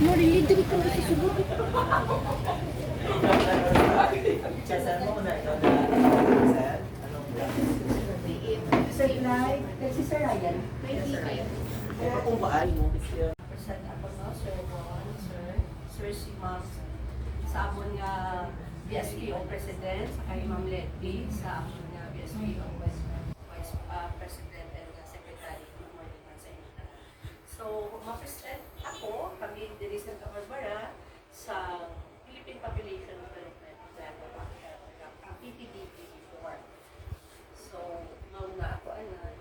Marilyn, dili ka na susubot. Saan mo na ikaw na sir? Anong Sir Lai, si Sir Ryan. kung baal mo? Present ako no, Sir Ron, Sir si Ma'am sa amon nga BSPO President, sa kay Ma'am Letty, sa amon nga BSPO Vice President and Secretary. Good morning sa inyo. So, ma-present ako, kami diri sa Barbara, sa Philippine Population Development Plan of Action, ang PPDP before. So, mauna ako anan.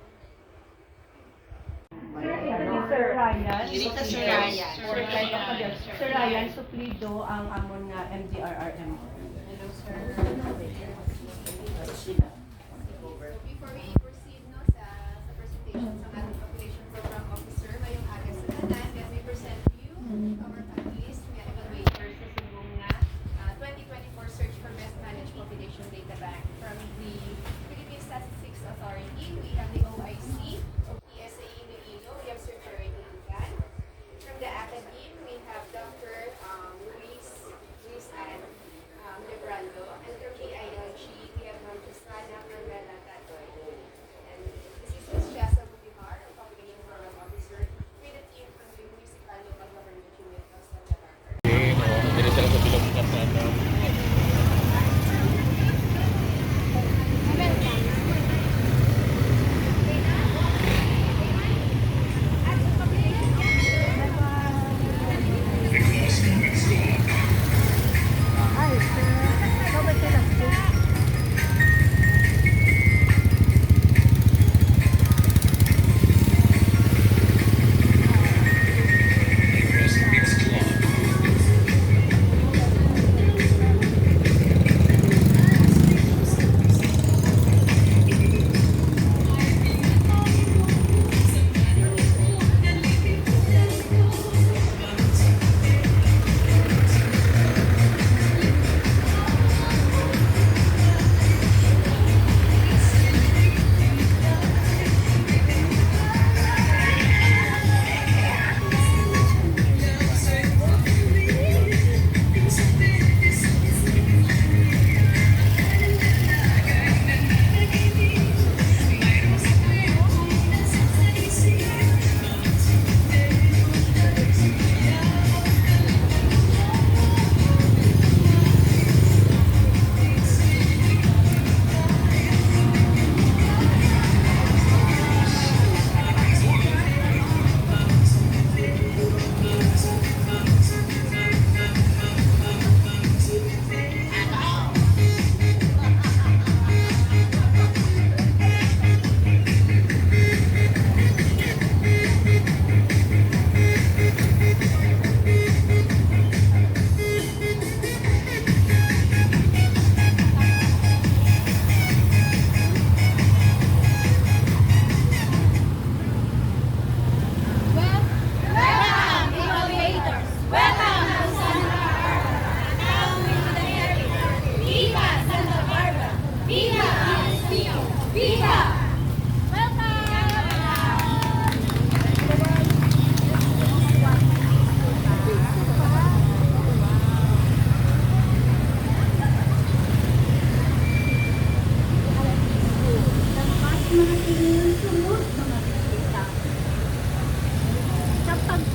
Sir Ryan. Dito Sir Ryan. Sir Ryan, suplido ang amon nga MDRRM. Hello, sir. Before we proceed no, sa presentation sa ating population program officer, ngayong aga sa tanan, let me present to you our panelists, nga evaluators sa subong nga 2024 Search for Best Managed Population Data Bank. From the Philippine Statistics Authority, we have the OIC, o PSAE Iloilo, we have Sir Jerry Tulugan. From the academe, we have Dr. Luis Ann Lebrando, and from the ILG, we have Ma'am Cristana Carmela Tatoy. And this is Ms. Jessa Mutihar, a Population Program Officer with a team from the Municipal Local Government Unit of Santa Barbara. Dili sila sa Pilipinas na ito.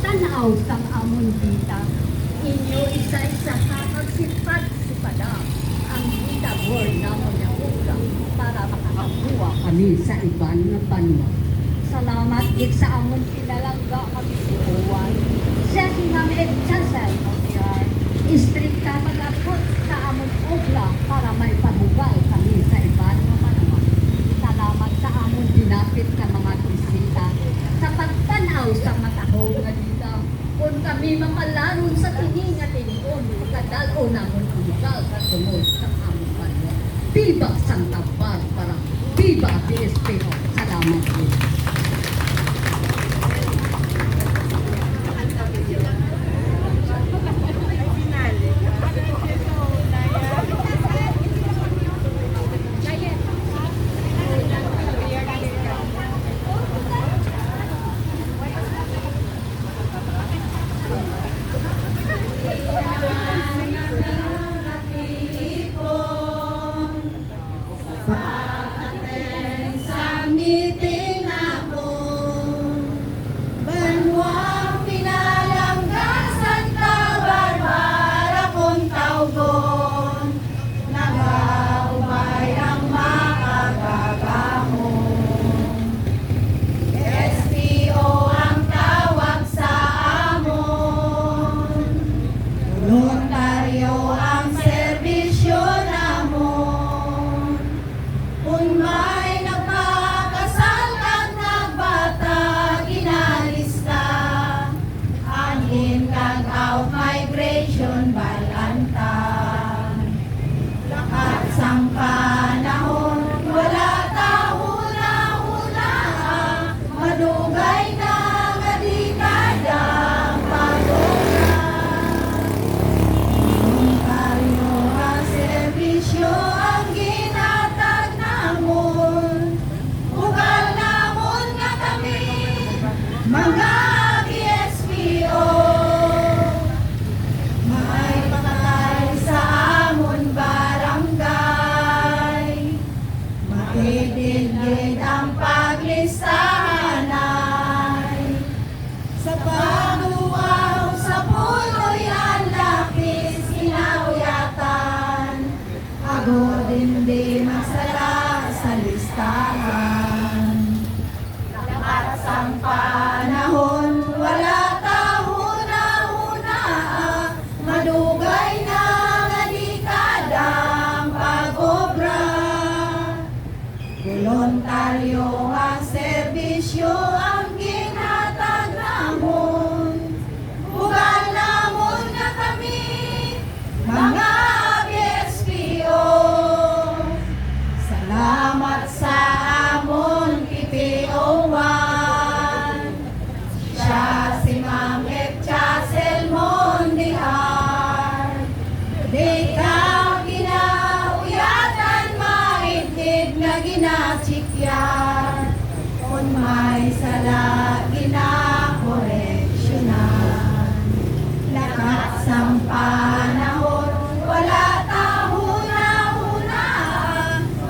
Tanaw sang amon dita, inyo isa-isa kapagsipad-sipada ang dita word namon na ura para makakakuha kami sa iban nga banwa. Salamat gid sa amon pinalangga kami si Owan. Siya si Ma'am Edchasay, istrikta magapot sa amon obla para may pabugal kami sa iban nga banwa. Salamat sa amon dinapit ka mga bisita sa pagtanaw sa matahong nga dita. Kung kami makalaron sa tiningatin ko, kadalo namon ang lugar sa tunod sa among banwa. Viva Santa Barbara! Viva BSPO! Salamat po. tag-out migration balantang. Lakat sang panahon, wala tahuna-huna, madugay na nga dekadang pag-obra. Voluntaryo ang serbisyo ang ginatag namon, ugal namon nga kami, mga BSPO. May patay sa amon barangay, maidilid ang paglistahan ay sa pagduwaw sa puloy ang lapis inauyatan, ako din di masala sa listahan. Lahat sang panahon, wala tahuna-huna, madugay na nga dekadang pag-obra. Voluntaryo ang serbisyo ang ginatag namon, ugal namon nga kami, mga BSPO. Salamat sa amon PPO1, siya si Ma'am Epcha Selmondihan. Di ka ginauyatan, maitid nga ginatsikyan, kung may sala ginakoreksyonan. Lakat sang panahon, wala tahuna-huna,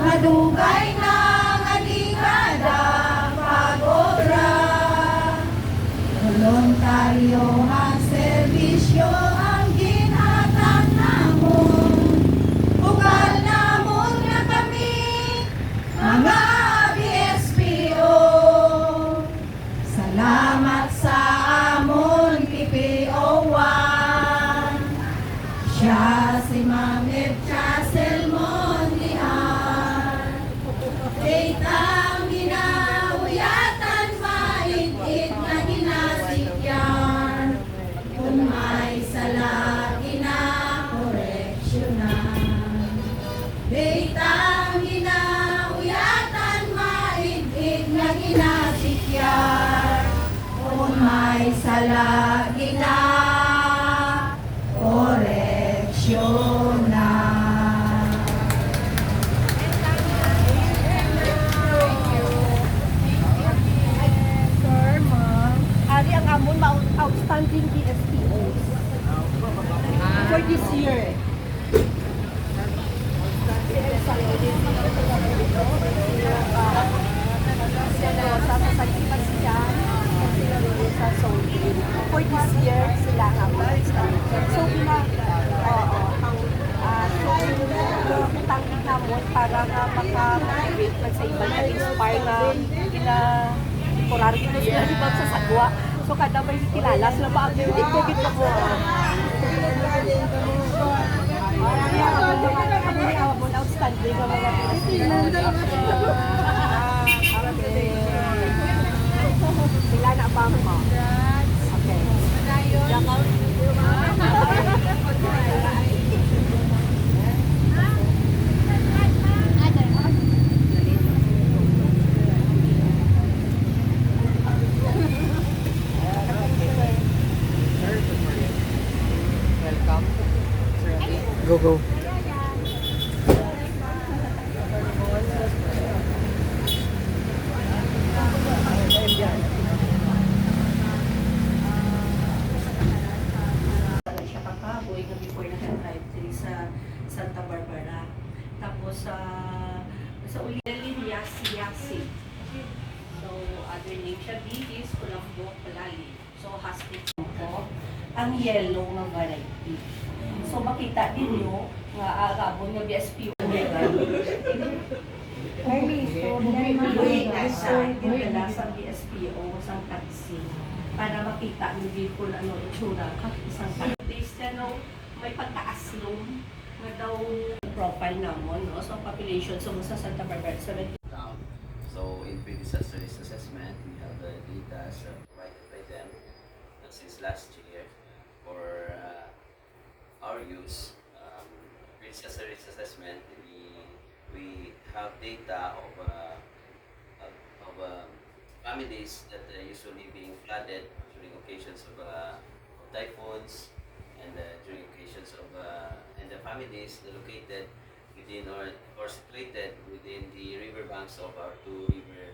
madugay na nga dekadang pag-obra. Voluntaryo ang serbisyo ang ginatag namon, ugal namon nga kami, mga BSPO. Salamat sa amon PPO1, siya si Ma'am Epcha Selmondihan. Ditang ginauyatan, maitid na ginasikyan, kung may sala ginakoreksyonan. Ditang ginauyatan, maitid na ginasikyan, kung may sala ginakoreksyonan. Sir, ma'am. Ari ang amon outstanding BSPOs for this year. For this year, sila ang outstanding. So, tangkit namon para nga maka-create man sa iba na inspire na temporary na sa sagwa. So kada may kilala sila ba ang hindi ko gito ko. Outstanding ang mga sila na pa mo. Okay. Go, go. Siya kakaboy na before naka-drive diri sa Santa Barbara. Tapos sa Ulilin, Yasi. So, other name siya, Bigis, Colombo, Palali. So, husky po. Ang yellow nga variety. So, makita ninyo nga agabon nga BSP. Dinala sa BSPO, isang taxi, para makita yung vehicle ano itsura, isang taxi. No, may pagtaas-lum na daw profile namon, no? So, population, so sa Santa Barbara, 70. So in pre-disaster risk assessment, we have the data provided by them since last year for use. Predecessor risk assessment, we have data of families that are usually being flooded during occasions of typhoons and during occasions of and the families located within or situated within the riverbanks of our two river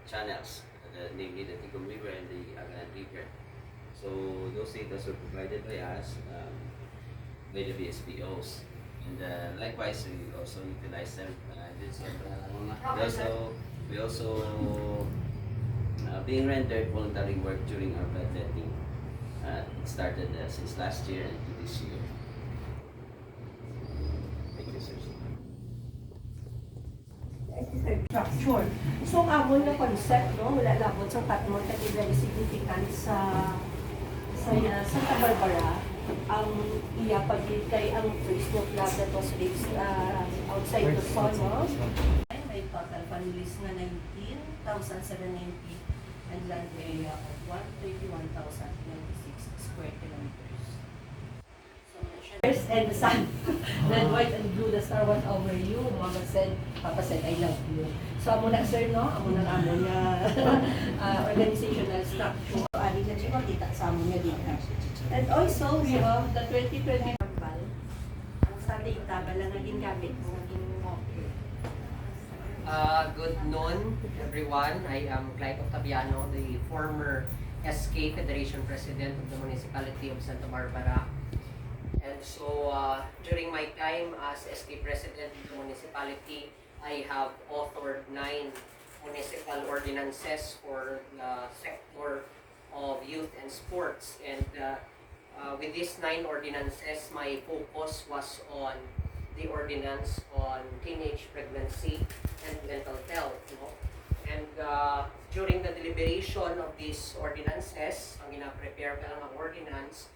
channels, namely the Tigom River and the Agalan River. So those data were provided by us, by the BSPOs. And likewise, we also utilize them. We also being rendered voluntary work during our bloodletting. It started since last year and to this year. Thank you, sir. Structure. So, ang amon na concept, no, wala labot sa katmon kay very significant sa Santa Barbara. Ang iya pagid kay ang first no club that was raised outside the no? May total families na 19,790 and land area of 131,096 square kilometers. So, and the sun, red, white, and blue, the star went over you. Mama said, Papa said, I love you. So, amo na sir, no? Amo na organizational structure. Ari na siya makita sa amo niya dito. And also, we have the 2020 Tambal. Ang sa data, bala naging gamit, naging okay. Good noon, everyone. I am Clyde Octaviano, the former SK Federation President of the Municipality of Santa Barbara. And so, during my time as SK President of the municipality, I have authored 9 municipal ordinances for the sector of youth and sports. And with these 9 ordinances, my focus was on the ordinance on teenage pregnancy and mental health. And during the deliberation of these ordinances, ang gina-prepare pa lang ang ordinance,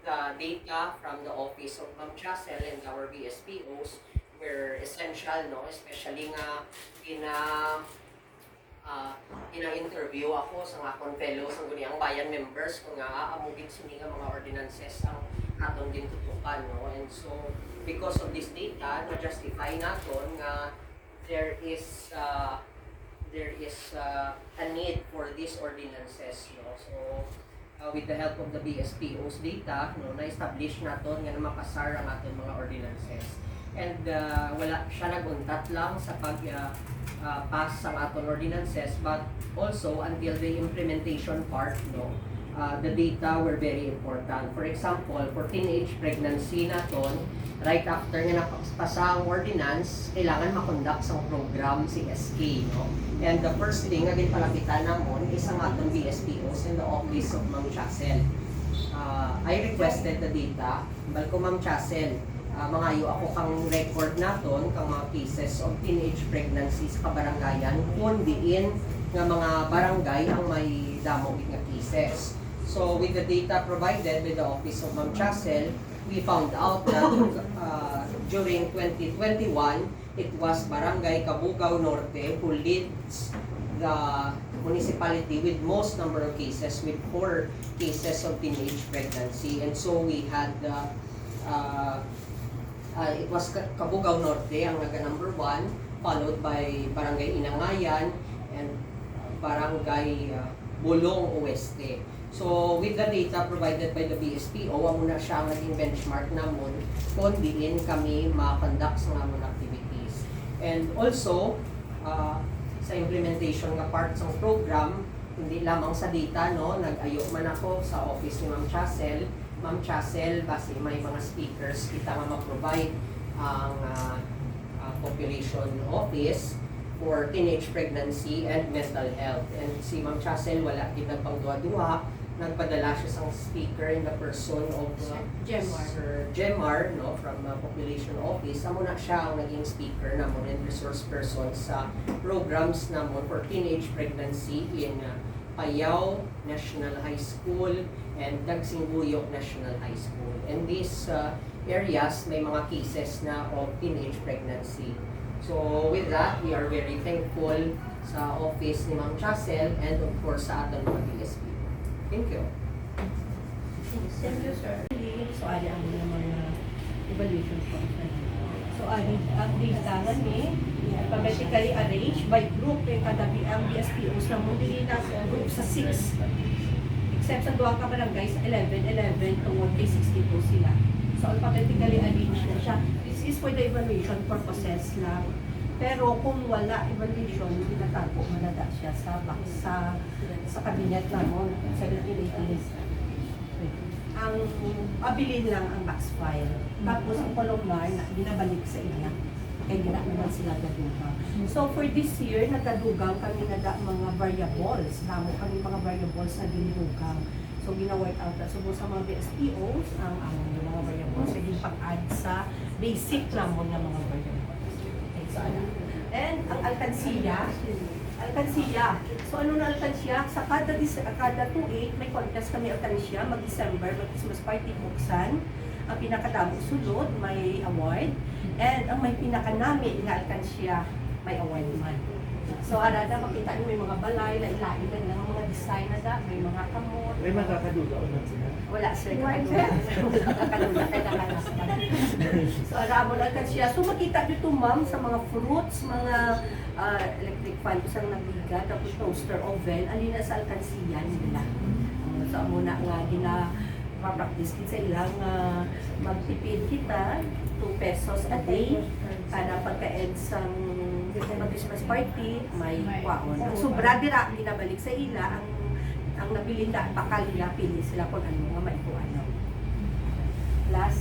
the data from the office of Ma'am Chasel and our BSPOs were essential, no? Especially nga ina-interview ako sa akong fellows ang guniang bayan members kung nga amugit sini nga mga ordinances ang atong gintutukan, no? And so because of this data, na-justify naton nga there is a need for these ordinances, no? So with the help of the BSPO's data, no, na-establish naton nga na mapasar ang aton mga ordinances. And wala siya naguntat lang sa pag-pass sa aton ordinances, but also until the implementation part, no, the data were very important. For example, for teenage pregnancy naton, right after nga napasa ang ordinance, kailangan makonduct sa program si SK, no? And the first thing nga ginpalapitan namon is ang atong BSPOs in the office of Ma'am Chasel. I requested the data, bal ko Ma'am Chasel, mangayo ako kang record naton kang mga cases of teenage pregnancy sa kabarangayan kung diin nga mga barangay ang may damo nga cases. So with the data provided by the office of Ma'am Chasel, we found out that during 2021, it was Barangay Cabugao Norte who leads the municipality with most number of cases, with 4 cases of teenage pregnancy. And so we had, it was Cabugao Norte ang number 1, followed by Barangay Inangayan and Barangay Bulong Oeste. So with the data provided by the BSPO, amo na siya ang naging benchmark namon kung diin kami ma-conduct sa namon activities. And also, sa implementation nga part ng program, hindi lamang sa data, no, nag-ayo man ako sa office ni Ma'am Chasel. Ma'am Chasel, base may mga speakers kita nga ma-provide ang population office for teenage pregnancy and mental health. And si Ma'am Chasel wala kita pang duwa-duwa, nagpadala siya sa speaker in the person of Sir Gemar, no, from Population Office. Amo na siya ang naging speaker namon and resource person sa programs namon for teenage pregnancy in Payao National High School and Dagsingbuyok National High School. And these areas may mga cases na of teenage pregnancy. So with that, we are very thankful sa office ni Ma'am Chasel and of course sa aton mga BSP. Thank you. Thank you, sir. So, ali ang mga evaluation process. So, ang data nga ni, alphabetically arranged by group, kay kada ang BSPOs na mo, dili na group sa 6. Except sa duwang ka barangay, sa 11 tungod kay 62 sila. So, alphabetically arranged na siya. This is for the evaluation purposes lang. Pero kung wala evaluation, tinatago manada siya sa box, sa cabinet na mo, 1718. Ang abilin lang ang box file. Tapos ang columnar na binabalik sa inyo. Kaya gina naman sila gadugang. So for this year, nagadugang kami nada mga variables. Damo kami mga variables na ginugang. So gina-work out na subo sa mga BSPOs ang mga variables. Sige pag-add sa basic lamon ng mga variables. Okay, so ano. And ang alkansiya. So ano na alkansya? Sa kada 2-8, may contest kami alkansya. Mag-December, mag-Christmas party buksan. Ang pinakadamong sulod, may award. And ang may pinakanami na alkansya, may award man. So arada, makita niyo may mga balay, lain-lain lang mga design na da, may mga kamot. May magkakaduga o sila? Wala sir, kakaduga kay nakanastan. So arabon alkansya. So makita dito ma'am sa mga fruits, mga electric fan ko sang nabiga, tapos toaster oven, alina sa alkansiya nila. So muna nga practice sa ilang magtipid kita 2 pesos a day para pagka-end sa Christmas party may kwaon. Ang sobra dira ginabalik sa ila ang nabilin da bakal nila pili sila kung ano nga maikuan. Plus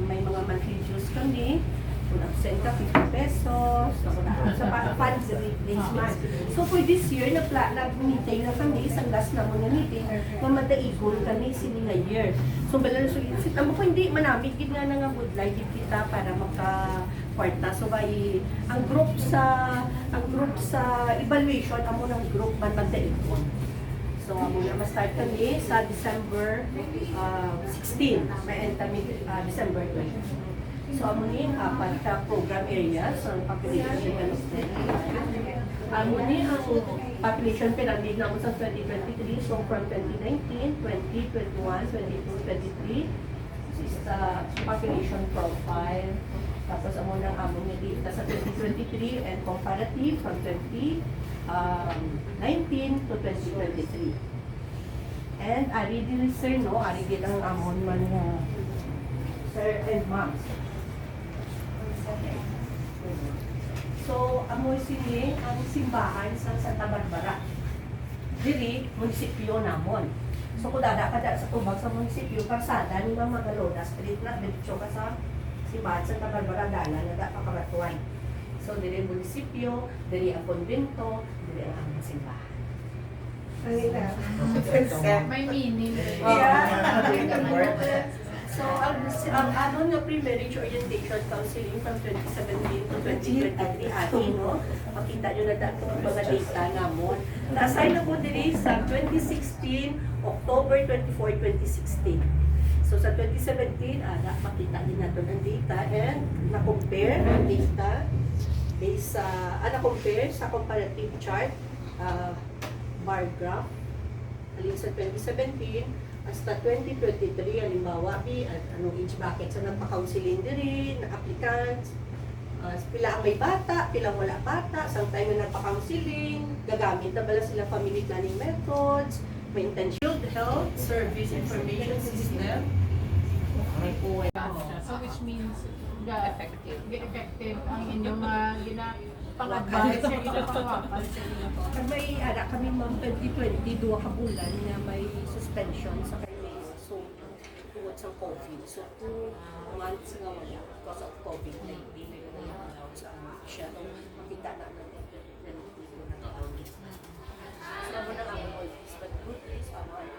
may mga monthly dues kami. Kung absent ka, 50 pesos. Sa funds this month. So for this year, nag-meeting na kami, isang last na mga meeting, mamadaigon kami sininga year. So balang sulit, amo ko hindi manamit, gid nga nga would like kita para maka-kwarta. So ang group sa evaluation, amo ng group mamadaigon. So amo na ma-start kami sa December 16, may end kami December 20. So, amo ni apat ka program areas sa population development. Amo ni ang population pyramid na sa 2023. So, from 2019, 20, 21, 22, 23. This is the population profile. Tapos, amo niya dito sa 2023 and comparative from 2019 to 2023. And, ari din sir, no? Ari din ang amon man sir and ma'am. So, amoy sini ang simbahan sa Santa Barbara. Diri, munisipyo namon. So, kung dada ka sa tubag sa munisipyo, karsada ni Mama Galona Street na, diretso ka sa simbahan Santa Barbara, dala na da pakaratuan. So, diri munisipyo, diri ang konbento, diri ang aming simbahan. May meaning. So, ang ano nga pre-marriage orientation counseling from 2017 to 2023 atin, no? Makita nyo na dito mga data namon. Na-assign na po diri sa 2016, October 24, 2016. So, sa 2017, makita din natin ang data and na-compare ang data based sa, na-compare sa comparative chart, bar graph. Alin sa 2017, hasta 2023, halimbawa, anong age bracket. So, nagpa-counseling din, applicants, pila ang may bata, pila wala bata, sang time na nagpa-counseling, gagamit na bala sila family planning methods, may intention health, service information system, may po. So which means effective ang inyong pang-advise sa ginapawapal sa ginapawapal. Pag may kami ma'am 2020, 2 ka bulan na may suspension sa kami so tungod sa COVID. So 2 months nga wala because of COVID-19 sa siya. Makita na natin na so ako na ang all this but good is ako ang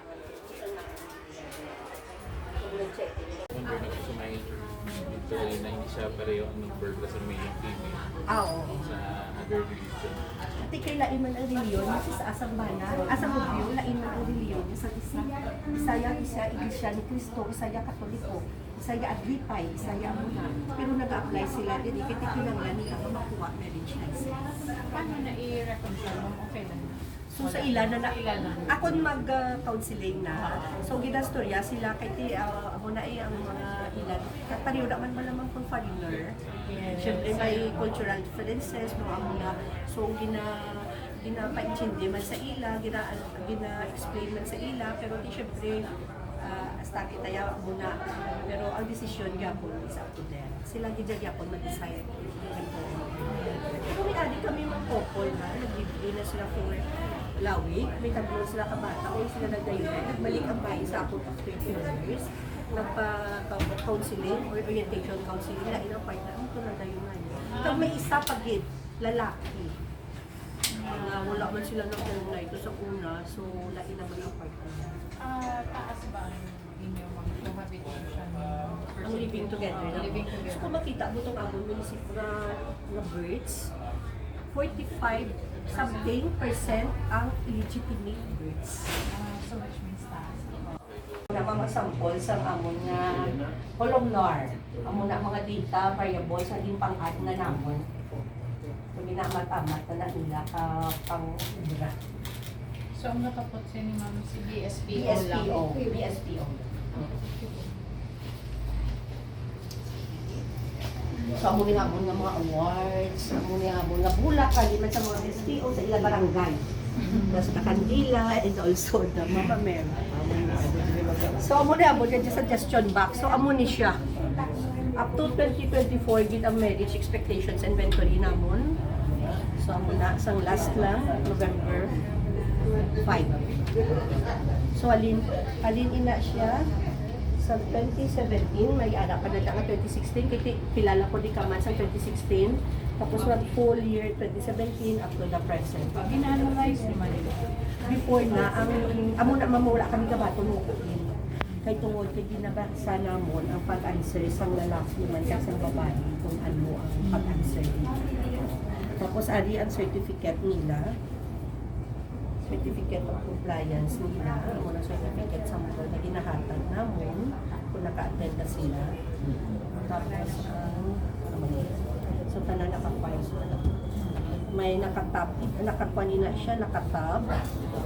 check. Wonder na kasi may dito na hindi siya pareho ang number sa may female Oo. sa other religion. Ati kay lain man ang reliyon, kasi sa asang banan, asang review, lain man ang reliyon, sa isa. Isaya Iglesia ni Cristo, Isaya Katoliko, Isaya Agripay, Isaya Muna. Pero nag-apply sila din, ikiti kinanglan nila kung makuha marriage license. Paano na i-reconcile mo? Okay lang. So sa ilan na Ilan na. ako mag-counseling na. So ginastorya sila kay ti amo na ang mga nila. Pareho naman malamang kung foreigner. Siyempre may cultural differences, mga muna. So, gina-paintindi man sa ila, gina-explain man sa ila, pero di siyempre, hasta kita yawa muna. Pero ang desisyon gyapon is up to them. Sila gidya gyapon mag-decide. Pero may adik kami mga couple na, nagbibigay na sila for lawig, may tatlo sila kabata, o sila nagdayon. Nagbalik ang bahay sa ako of 20 years. Nagpa-counseling or orientation counseling na ilang part na ang tunadayon na niya. Pag may isa pagit, lalaki, na wala man sila ng na ito sa una, so lain naman ang part na niya. Taas ba ang inyong mga cohabitation? Ang living together. Living So together. kung makita mo itong abon municipal na birds, 45 something percent ang illegitimate birds. So which means taas. Na mga samples sa amon nga columnar. Amon na mga data variables na din pang-add na namon. So ginamamat-amat na nila pang ibra. So ang nakapot siya ni Ma'am si BSPO lang. BSPO. So amo ni hamon nga mga awards, amo ni hamon nga bulak kali man sa mga BSPO sa ilang barangay. Plus sa Kandila and also the Mama Mary. So amo ni hamon yung suggestion box. So amo ni siya. Up to 2024 gid ang marriage expectations inventory namon. So amo na sang last lang November 5. So alin ina siya sa 2017 may anak pa na siya nga 2016 kaya kilala ko di ka man sa 2016 tapos mag full year 2017 up to the present. Ginanalyze ni Manila. Before na ang amo na mamula kami kabaton mo kay tungod kay ginabasa namon ang pag-answer sa lalaki man sa babae kung ano ang pag-answer nila. Tapos ari ang certificate nila, certificate of compliance nila, muna certificate sample na ginahatag namon kung naka-attend na sila. Tapos so tanan naka-file may nakakuha nila siya, nakatab,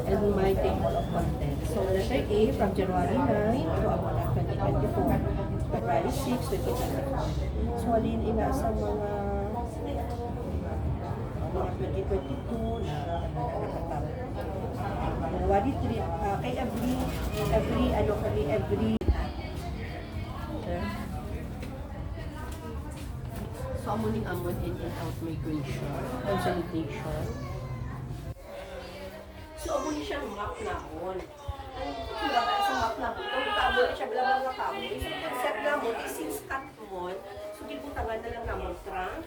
and may table of contents. So, letter A, from January 9 to Amona 2024, February 6, 2024. So, alin ina sa mga 2022 na nakatab. January 3, kay every so, amon in and out migration, consolidation. So, amon siyang map naon. Ang ba sa map na po, kung tabo na siya blabang na kamo, so, concept na mo, since cut mo, so, gibutangan na lang namon trunk,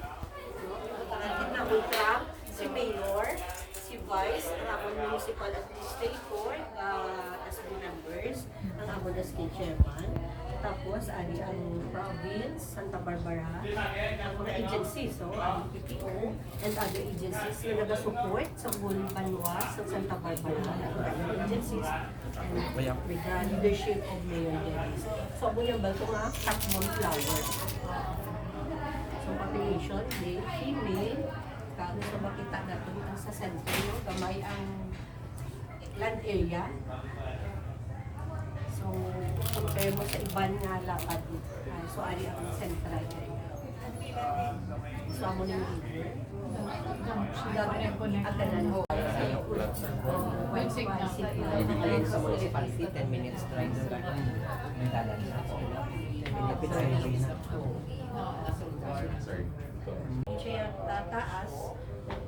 no? Gibutangan din namon trunk, si mayor, si vice, ang amon municipal administrator, as board members, ang amon as chairman. Tapos, ari ang province, Santa Barbara, ang mga agencies, so, ang PPO, and other agencies na nag-support sa buong banwa sa Santa Barbara, ang mga agencies, and with the leadership of Mayor Dennis. So, ako yung balto nga, Takmon Flower. So, population, male, female, kano sa makita natin ang sa center, no? Gamay ang land area. So, compare mo sa iban nga lapad. So, ari ang central area. So, amo ni leader. Aganan ho. Ibigay sa municipality, 10 minutes drive sa may dalan na. Pinapit sa na. Siya taas,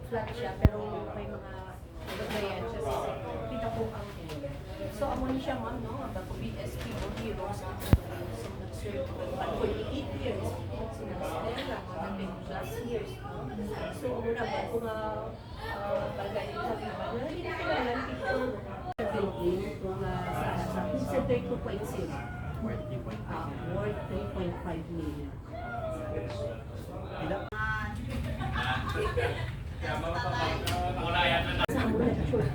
flat siya, pero may mga bagayan siya sa kita po ang area. So, amo ni siya ma'am, no? Ang ako BSP o heroes at nag-serve for 8 years. Sinasela, mga 10 plus years. So, una ba kung bagay sa iba, hindi na kailangan people building kung sa Center 2.0. Worth 3.5 million. Sa muna,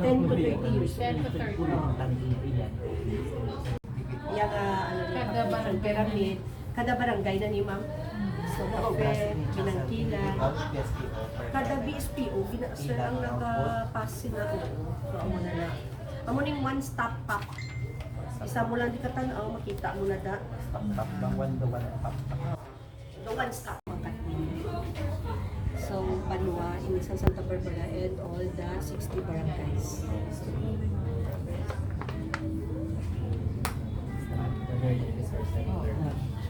10 to 30 years. 10 to 30. Yung Kada barangay. pyramid, kada barangay na ni ma'am. So, Ope, Binangkila, kada BSPO, sir ang nag-pass sila oo. So, amo na na. Amo ning one-stop pop. Isa mo lang di ka tanaw, makita mo na da. Tap-tap bang one ang tap-tap. The one stop Makati. So, Banwa, Inisan, Santa Barbara, and all the 60 barangays.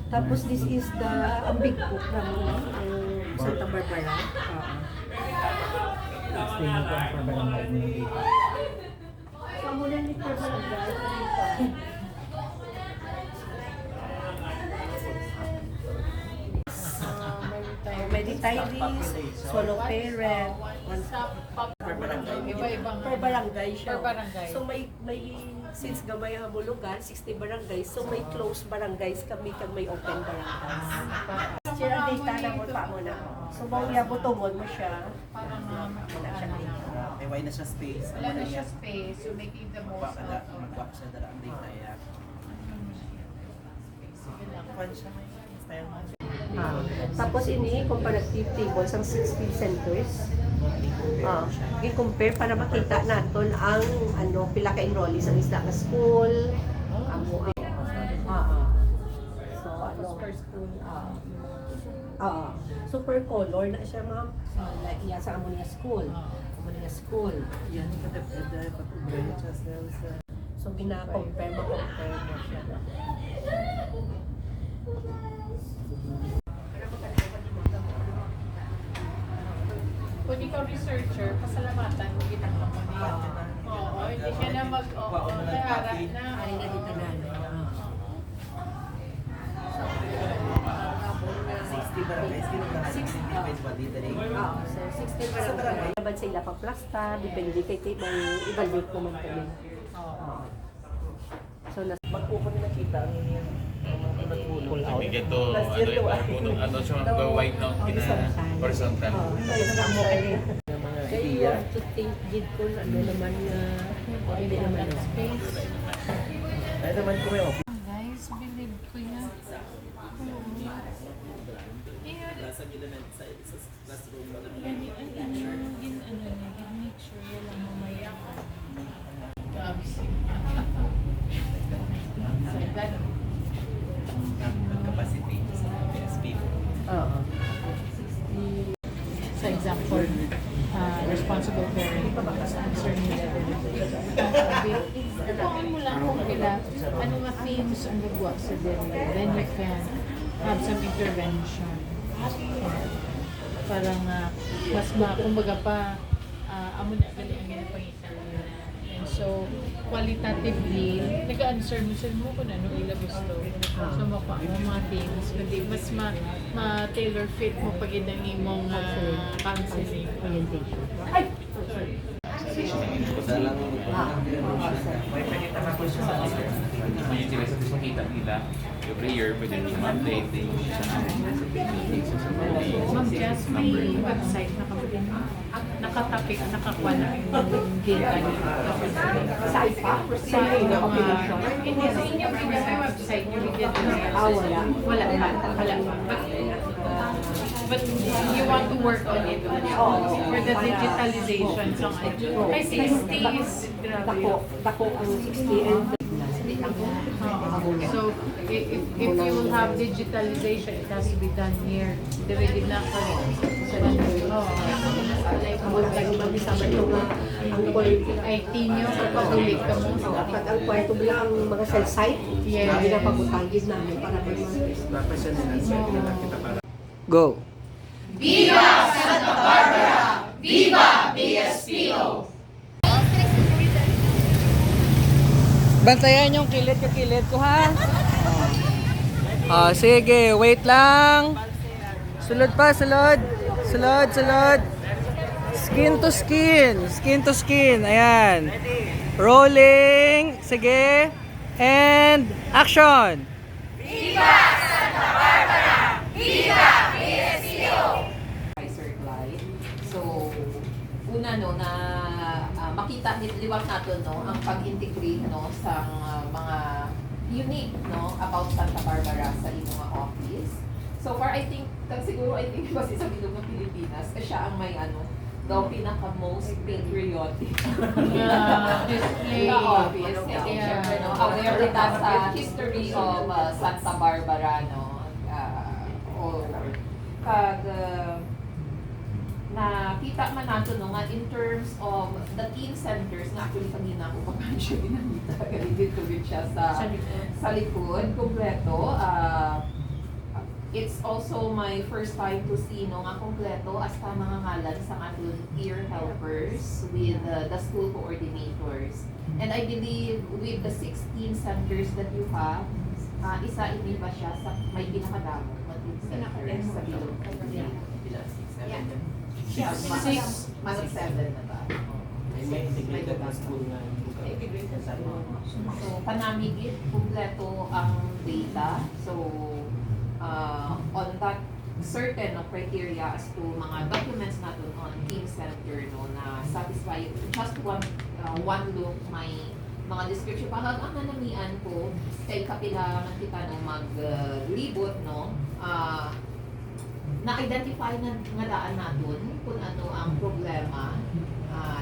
Tapos this is the ang big book ng Santa Barbara. Explain mo po ang per barangay mo dito. So, muna ni per barangay. May retirees, solo parent, one Per barangay. Iba-ibang per barangay siya. Per barangay. So may since gamay ang hamulugan, 60 barangays, so may closed barangays kami kag may open barangays. Share ang data na mo pa mo na. So mauya butongon mo siya. Parang Wala siya data. May why na siya space. wala na siya space, so making the most out of Mag-wap siya dala ang data ya. Sige lang. Kwan siya may style mo. Tapos ini comparative tables ang 16 centers. I-compare para makita naton ang pila ka enrollees ang isda ka school. So Per school. so per color na siya ma'am. So iya sa amo niya school. Amo niya school. Yan katapid pag-ubray siya sa So gina-compare mo siya. Kung ikaw researcher, pasalamatan mo kitang mo niya. Oo, hindi ka na mag-ara na. Ay na dito na. 60 barangays. Sino ka na? 60. Depends pa dito rin. So 60 barangay. Naman sa ila pagplasta, depende kay may evaluate naman kami. So Magpupo na nakita ang inyong pull out. Hindi ito, ano siya, white no, horizontal. Mga Kaya you idea. have to think did kung ano naman hindi naman Space. Ay naman ko may office. Guys, believe ko yan. Nasa element sa classroom. Make sure walang mamaya. Capacity sa PSP. Sa example, responsible parent, concern level. Tutuan mo lang kung ano nga themes ang nagwa sa demo. Then you can have some intervention. Parang mas kumbaga pa, amo na gali ang ginapangita. And so, qualitatively, nag-answer mo kung ano ila gusto. So, makuha mo mga things. Kundi mas ma-tailor fit mo pag ang imong counseling. orientation. Ay! May pakita na ko siya sa May sila sa makita nila, every year pwede nyo ma-update sa meetings sa Ma'am Jess, may website na kapatid nakatapik, nakakuha na yung data niyo. Sa IPA? Sa inyong hindi sa inyong may website yung bigyan nyo. Wala. Wala pa. But you want to work on it for the digitalization. So, ay 60 is grabe. Dako ang 60 and So, if you will have digitalization, it has to be done here. Divided na pa rin. Kamula tayo mag-isama ito nga ang quality. IT nyo, pagpatulik ka mo. Pag ang kwarto bilang ang mga cell site, Yeah. ginapagutagid namin para Go! Bantayan yung kilid ka kilid ko ha. Sige, wait lang. Sulod pa, sulod. Sulod, sulod. Skin to skin. Skin to skin. Ayan. Rolling. Sige. And action. Advisor Glide. So, una no na makita liwat natin no ang pag-integrate no sa mga unique no about Santa Barbara sa inyong office. So far I think siguro kasi sa bilog ng Pilipinas siya ang may the pinaka-most patriotic Display. sa office. Kasi Yeah. syempre, no, aware kita sa history of Santa Barbara, no? Nakita man nato no nga in terms of the teen centers nga actually kanina ako pa siya ginamita dito siya sa likod kompleto. It's also my first time to see no nga kompleto as ta mga ngalan sa aton ear helpers with the school coordinators. And I believe with the 16 centers that you have, isa ini ba siya sa may pinakadamo matud centers sa bilog. Yeah. Yeah, Six. Manot 7 na ba? May integrated na school nga. So, panamigit, kumpleto ang data. So, on that certain criteria as to mga documents natin on Team Center no, na satisfy, just one look, may mga description. Pag ang nanamian ko, kay kapila man kita no, maglibot, no, na-identify na nga daan natin kung ano ang problema.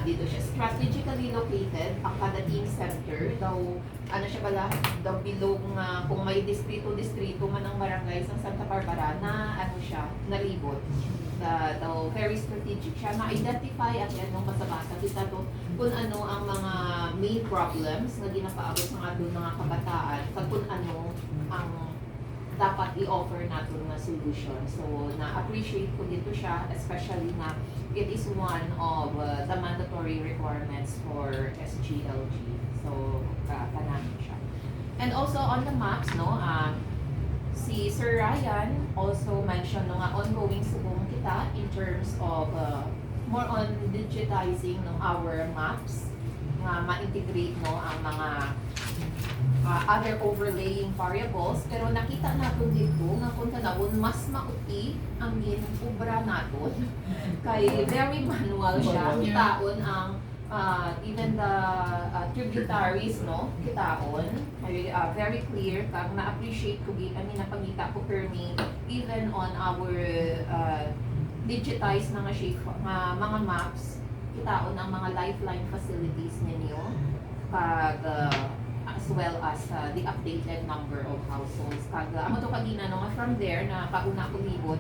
Dito siya strategically located ang kada team center daw ano siya pala daw bilog nga kung may distrito man ang barangay sa Santa Barbara na ano siya nalibot daw very strategic siya na-identify at yan nung masabasa kita to kung ano ang mga main problems na ginapaabot ng ating mga kabataan kung ano ang dapat i-offer natin na solution. So, na-appreciate ko dito siya, especially na it is one of the mandatory requirements for SGLG. So, kanamin siya. And also on the maps, no, si Sir Ryan also mentioned no, nga ongoing subong kita in terms of more on digitizing no, our maps, ma-integrate no, ang mga other overlaying variables, pero nakita natin dito nga kung tanawon mas mauti ang ginubra natin kay very manual siya kitaon ang even the tributaries no kitaon very clear kag na-appreciate ko gid ani napangita ko permi even on our digitized na nga shape mga maps kitaon ang mga lifeline facilities ninyo kag as well as the updated number of households. Amo to kanina no, from there na kauna ko libot,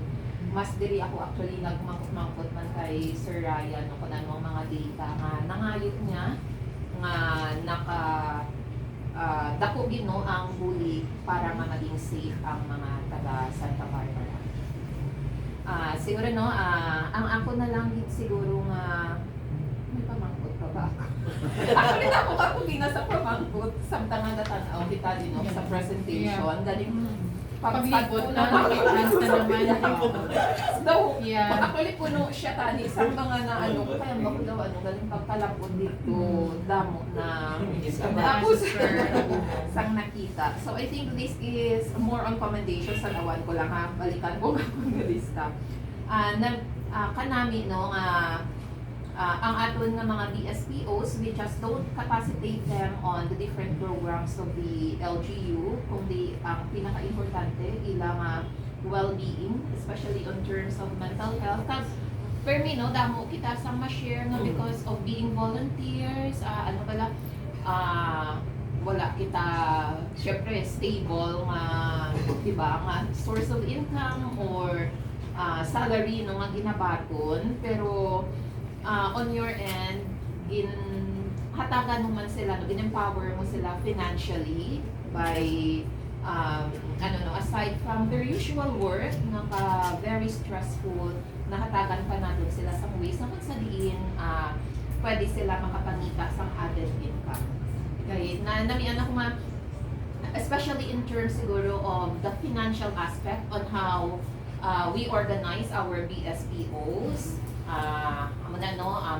mas diri ako actually nagmangkot-mangkot man kay Sir Ryan no, kung ano ang mga data nga nangayot niya nga naka dako gid no ang bully para nga maging safe ang mga taga Santa Barbara. Siguro no, ang ako na lang siguro nga may pamangkot pa ba ako? Actually, ako sa pamangkot. Samtang nga natanaw kita din no, sa presentation. Galing Paglibot na, nakikita naman. daw, Yeah. actually puno siya tani sa mga na ano, kaya bako daw ano, galing pagkalapod dito, damo na tapos sang nakita. So I think this is more on commendations sa lawan ko lang ha, balikan ko ang lista. Kanami no, ang aton nga mga DSPOs, we just don't capacitate them on the different programs of the LGU, kundi ang pinaka-importante ilang well-being, especially in terms of mental health. Kasi for me, no, damo kita sa ma-share no, because of being volunteers, wala kita, syempre, stable nga, diba, nga source of income or salary no, nga ginabaton, pero on your end, hatagan mo man sila, no, in-empower mo sila financially by, aside from their usual work, very stressful, nakatagan pa natin sila sa ways na kung sa diin, pwede sila makapangita sa added income. Okay, namian ako especially in terms siguro of the financial aspect on how we organize our BSPOs,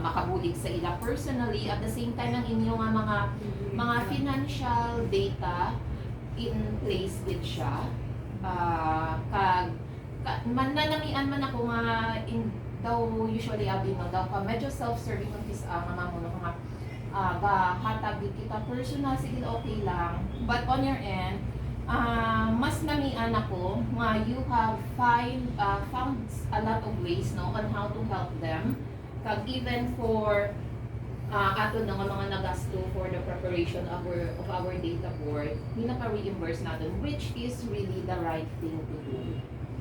makabulig sa ila personally at the same time ang inyong mga financial data in place din siya. Nanamian man ako nga daw usually abi no daw medyo self-serving kung mamuno nga hatag kita personal sige okay lang, but on your end mas namian ako nga you have found a lot of ways no on how to help them Kag even for ato na nga mga nagasto for the preparation of our data board, minaka-reimburse natin, which is really the right thing to do.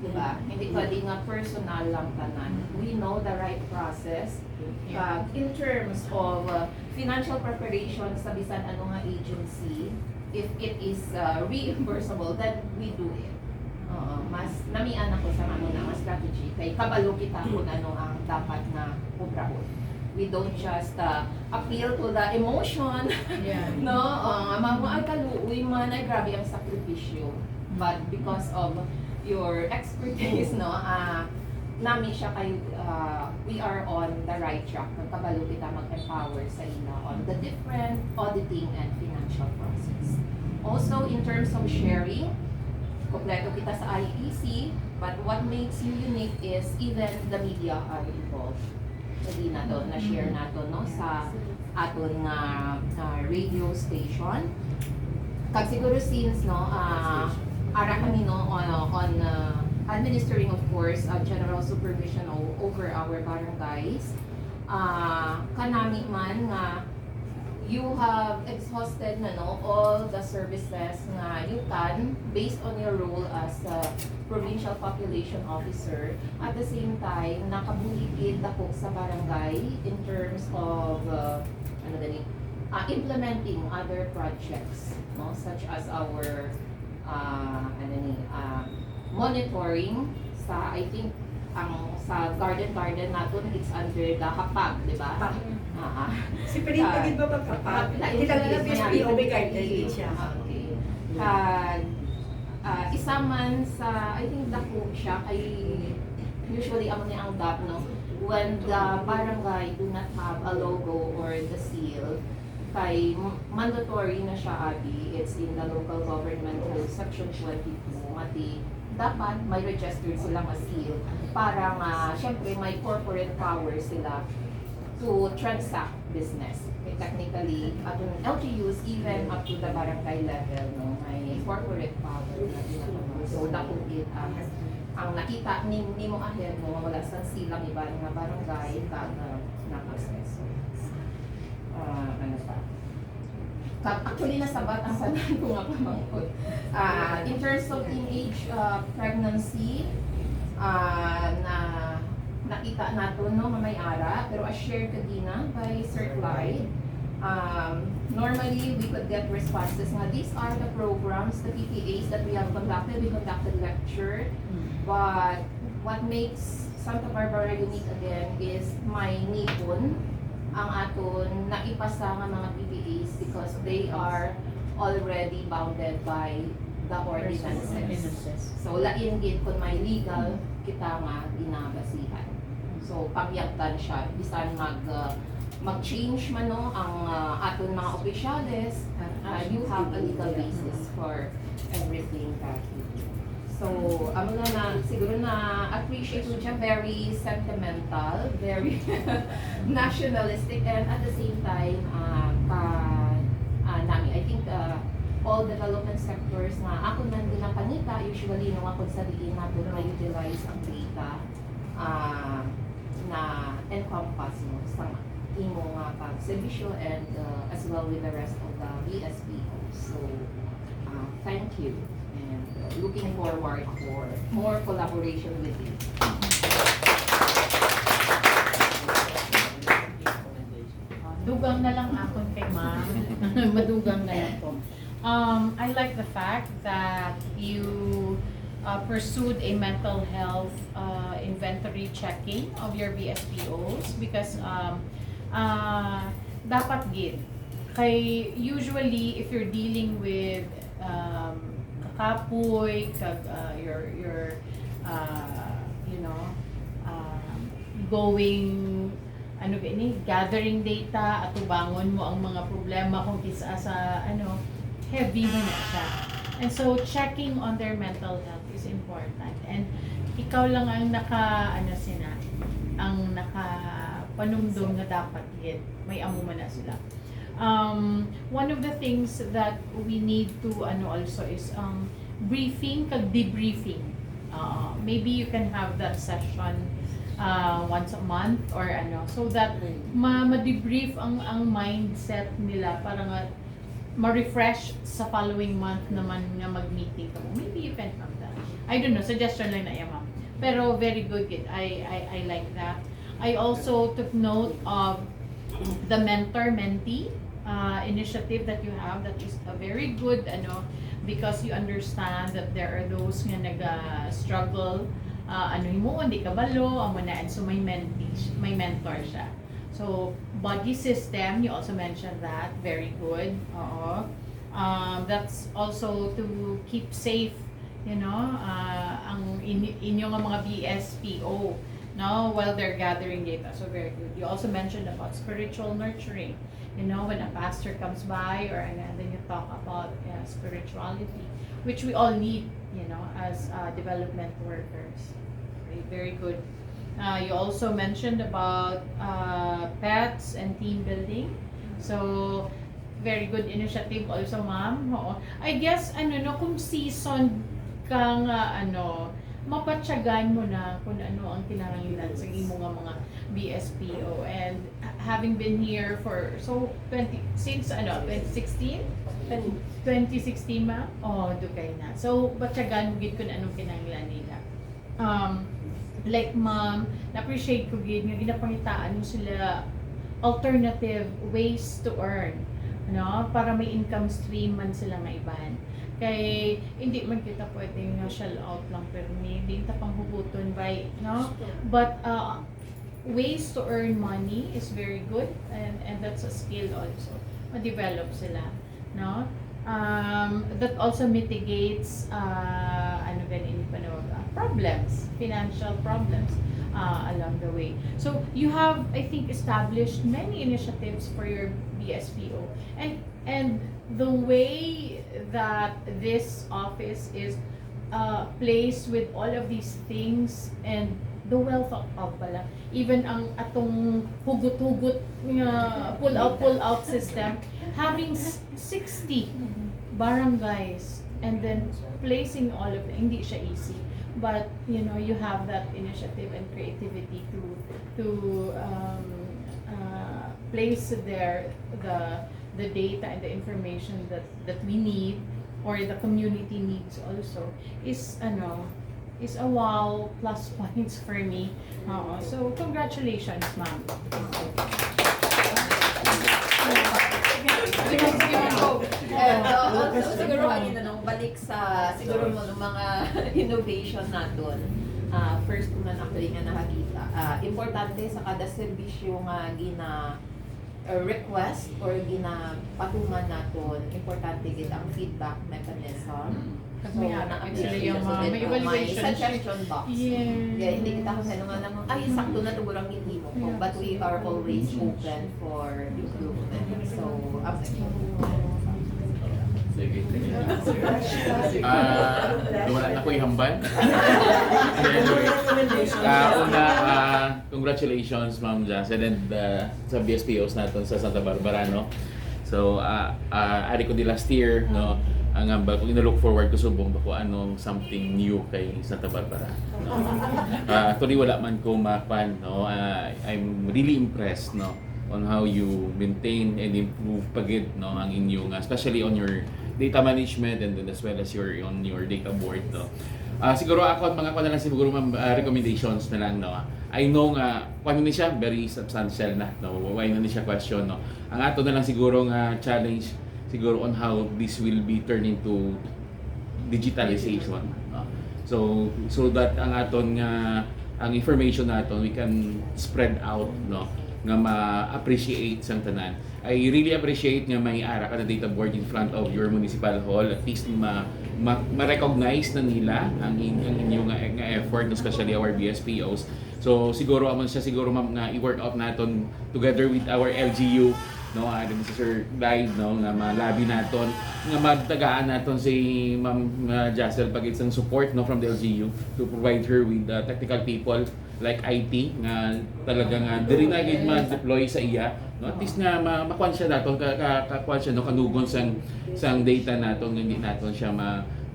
Diba? Hindi pwede nga personal lang tanan. We know the right process. In terms of financial preparation sa bisan ano nga agency, if it is reimbursable, then we do it. Mas namian ako sa ano na nga strategy kay kabalo kita kung ano ang dapat na kubrahon. We don't just appeal to the emotion. Yeah. No, ay kaluoy man ay grabe ang sakripisyo. But because of your expertise, no, nami siya kay we are on the right track. Nagkabalo kita mag-empower sa ina on the different auditing and financial process. Also, in terms of sharing, kompleto kita sa IEC, but what makes you unique is even the media are involved. Hindi na to, na-share na to, no, sa aton nga radio station. Kag siguro since, no, ara kami, no, on administering, of course, general supervision over our barangays. Kanami man nga you have exhausted na, no, all the services nga you can based on your role as a provincial population officer. At the same time, nakabuligid ako sa barangay in terms of implementing other projects, no, such as our monitoring sa, I think, sa garden natin, it's under the HAPAG, di ba? Si Perito, di ba magkapag? Tinagin BSPO, may guideline siya. Okay. Isa man sa, I think dako siya, kay usually amo niya ang DAP, no? When the barangay do not have a logo or the seal, kay mandatory na siya, Abi, it's in the local government code, section 22, mati, dapat may registered silang seal para syempre may corporate power sila to transact business. Okay, technically, atong LGUs even up to the barangay level, no, may corporate power na ginagawa. So, nakukit ang nakita ni mo ahead mo, wala sa silang iba nga barangay kag nakaseso. Ano pa? Actually, nasabat ang sanan ko nga pamangkot. In terms of teenage pregnancy, na nakita nato, no, mamay-ara, pero as shared kadina by Sir Clyde, normally we could get responses nga these are the programs, the PPAs that we have conducted. We conducted lecture, but what makes Santa Barbara unique again is may nipon ang aton naipasa nga mga PPAs because they are already bounded by the ordinances. So lain gid kun may legal kita nga ginabasihan. So pamyaktan siya bisan mag-change man, no, ang aton mga opisyales, you have a legal basis for everything that you do. So, amo na siguro na appreciate mo siya, very sentimental, very nationalistic, and at the same time, nami, I think all development sectors na ako man ginapanita, usually nung ako sa diin natin ma-utilize ang data na encompass mo sa imong pag-servisyo and as well with the rest of the VSPO. So, thank you. And looking forward for more collaboration with you. Dugang na lang ako kay ma'am. Madugang na lang po. I like the fact that you pursued a mental health inventory checking of your VSPOs because dapat gid. Kay usually if you're dealing with kapoy, your you know, going gathering data at ubangon mo ang mga problema kung kisa sa heavy mo na siya. And so checking on their mental health is important. And ikaw lang ang nakapanumdum na dapat hit. May amo na sila. One of the things that we need to also is briefing kag debriefing. Maybe you can have that session once a month or ano, so that ma-debrief ang mindset nila para nga ma-refresh sa following month naman nga mag-meeting ka mo. Maybe you can have that. I don't know, suggestion lang na yan, ma'am. Pero very good, I like that. I also took note of the mentor-mentee initiative that you have. That is a very good, because you understand that there are those nga nag-struggle, mo, hindi ka balo, amo na, and so may mentor siya. So, body system, you also mentioned that, very good. That's also to keep safe, ang inyong mga BSPO, while they're gathering data. So, very good. You also mentioned about spiritual nurturing. When a pastor comes by, and then you talk about spirituality, which we all need, as development workers. Okay, very good. You also mentioned about pets and team building. So, very good initiative also, ma'am. I guess, kung season kang, mapatsagan mo na kung ano ang kinahanglan sa imo nga mga BSPO. And having been here for, since 2016? 2016, ma'am? Dugay na. So, patsagan mo gid kung anong kinahanglan nila. Like, ma'am, na-appreciate ko gid nga ginapangitaan mo sila alternative ways to earn, para may income stream man sila maiban. Kay hindi man kita pwedeng shell out lang pero maybe ta panghuguton by, but ways to earn money is very good, and that's a skill also. Ma-develop sila, that also mitigates problems, financial problems along the way. So you have, I think, established many initiatives for your BSPO, and the way that this office is placed with all of these things, and the wealth of pala, even ang atong hugot-hugot nga pull out system, having 60 barangays and then placing all of them, hindi siya easy, but you have that initiative and creativity to place there the data and the information that we need, or the community needs also, is a wow plus points for me. So congratulations, ma'am. Siguro balik sa siguro mo ng mga innovation naton. First man actually nga nakakita. Importante sa kada serbisyo nga request or ginapatuman naton, importante gid ang feedback mechanism. So, actually yung may evaluation suggestion box. Yeah, hindi kita kasi namang sakto na tugurang hindi mo. But we are always open for improvement. So, Sige. Wala na ko ihambal. Una, congratulations, Ma'am Jassen, and sa BSPOs natin sa Santa Barbara, So, ari ko di last year, ang ambal ko, ina-look forward ko subong bako anong something new kay Santa Barbara. Actually, wala man ko mapan, I'm really impressed, on how you maintain and improve pagid, ang inyong, especially on your data management, and then as well as on your data board, siguro ako mga na lang siguro recommendations na lang, I know nga kung ni siya very substantial na, why na ni siya question, ang ato na lang siguro nga challenge siguro on how this will be turned into digitalization, so that ang aton nga ang information naton we can spread out, nga ma-appreciate sang tanan. I really appreciate nga may ara ka na data board in front of your municipal hall, at least ma-recognize na nila ang inyong nga effort, especially our BSPOs. So siguro amon siya siguro nga i-work out naton together with our LGU, adin si Sir Clyde, nga malabi naton nga magtagaan naton si Ma'am Jassel pag isang support, from the LGU to provide her with technical people like IT nga talaga nga diri na gid ma-deploy sa iya, at least nga makuan siya naton kakuan siya, kanugon sang data naton, hindi naton siya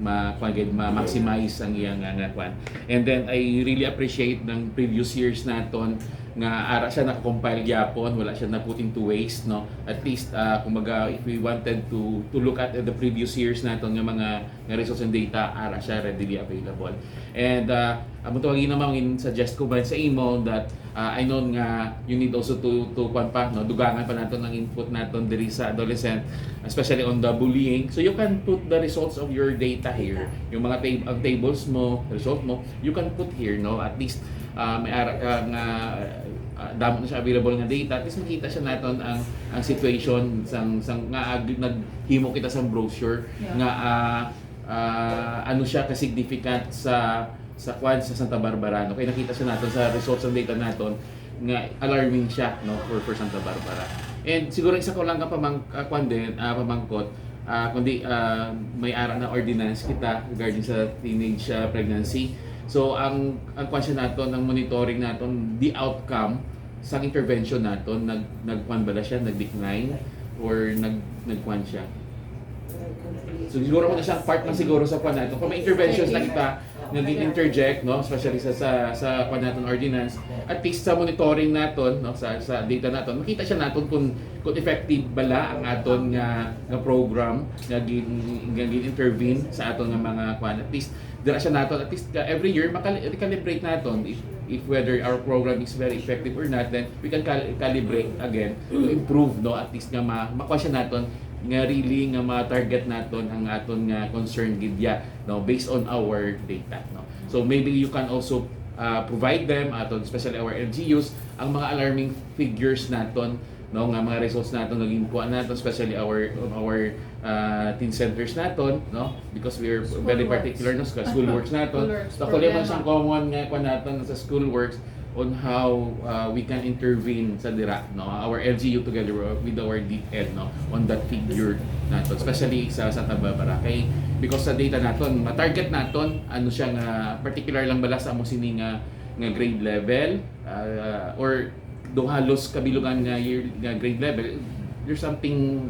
ma-maximize ang iyang nga kwan. And then I really appreciate ng previous years naton nga ara siya naka-compile gyapon, wala siya na put into waste, no. At least kumbaga if we wanted to look at the previous years naton nga mga nga results and data, ara siya readily available. And amo tawagin naman suggest ko ba sa imo that I know nga you need also to kwan pa, no, dugangan pa naton ang input naton diri sa adolescent, especially on the bullying. So you can put the results of your data here. Yung mga tables mo, result mo, you can put here, no. At least may nga damo na siya available nga data, at least makita siya naton ang situation sang nga naghimo kita sa brochure nga ano siya ka significant sa kwan sa Santa Barbara, no. Kaya nakita siya naton sa results ng data naton nga alarming siya, no, for Santa Barbara. And siguro isa ko lang ka pamangkot kundi may ara na ordinance kita regarding sa teenage pregnancy. So ang kwan siya naton, ang monitoring naton, the outcome sa intervention naton, nagkwan ba siya, nag-decline or nagkwan siya. So siguro mo na siyang part na siguro sa kwan naton. Kung may interventions na kita nag-interject, no, especially sa kwan naton ordinance, at least sa monitoring naton, no, sa data naton, makita siya naton kung effective bala ang aton nga program nga gin-intervene sa aton nga mga kwan. At least dira siya naton, at least every year recalibrate naton if whether our program is very effective or not, then we can calibrate again to improve, no, at least nga makuha siya naton nga really nga ma-target naton ang aton nga concern gidya, no, based on our data, no. So maybe you can also provide them aton, especially our LGUs, ang mga alarming figures naton, no, nga mga results naton naging kuha naton, especially our teen centers naton, no, because we are very particular no sa school works naton. So kung man siyang common nga kuha naton sa school works on how we can intervene sa dira, no, our LGU together with our DepEd, no, on that figure naton, especially sa Santa Barbara. Kay because sa data naton ma-target naton ano siya nga particular lang bala sa amo sini nga grade level or do halos kabilugan nga grade level, there's something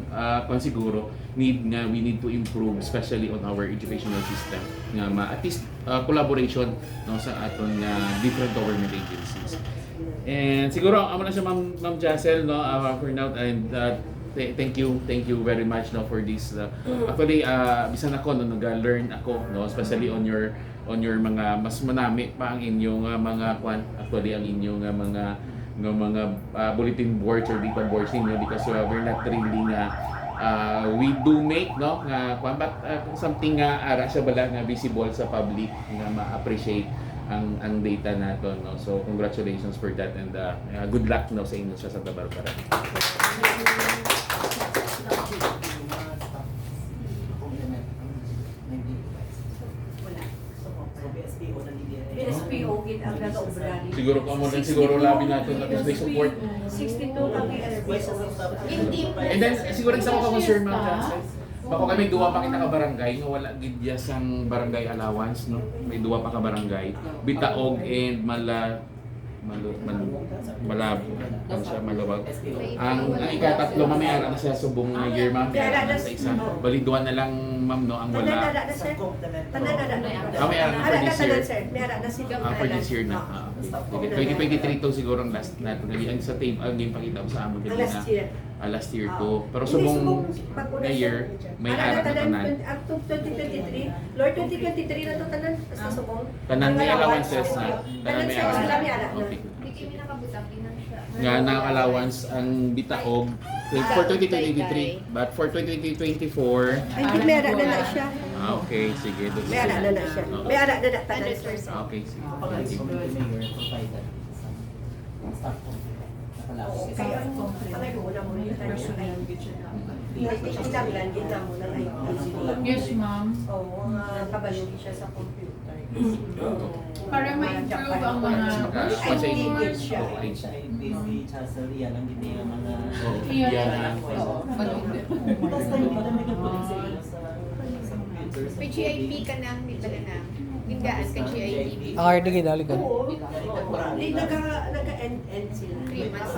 siguro we need to improve, especially on our educational system nga at least collaboration, no, sa aton different government agencies. And siguro amo na siya Ma'am Jacel, no, for now, and thank you very much, no, for this. Actually bisan ako no nag-learn ako, no, especially on your mga mas manami pa ang inyong mga kwan, actually ang inyong mga bulletin boards or data boards ninyo, because we're not really we do make, no, but something ara siya bala nga visible sa public nga ma-appreciate ang data naton, no. So congratulations for that, and good luck, no, sa inyo sa Santa Barbara. BSPO gid ang nag-obra. Siguro kamo din siguro labi natin at least may support. 62 ang BSPO. And then siguro isa ko ka concern, Ma'am Jacel. Bako kami duwa pa kita ka barangay nga wala gid ya sang barangay allowance, no. May duwa pa ka barangay, Bitaog and Malabag. Ang ikatatlo mamaya na siya subong year, Ma'am. Sa isa. Baliduan na lang, Ma'am, no, ang wala. For this year na. 2023 to siguro ang last natin. Ang sa tape ang game pakita sa amon din na last year to. Pero subong na year may ara na tanan. Up to 2023, Lord 2023 na to tanan basta subong. Tanan may allowances na. Tanan may allowance. Okay. Nga na allowance ang Bitaog for 2023, but for 2024 Ay, di mera na siya. okay, sige. Mera na siya. Mera na tanan. Okay, sige. Kaya ang una mo yung personal Yes, ma'am. Oo, kabalong siya sa computer. Para ma-improve ang mga May GIP ka na, may bala na. Gingaan ka GIP. Ang hard na ginali ka. Oo. Naka-end sila. 3 months.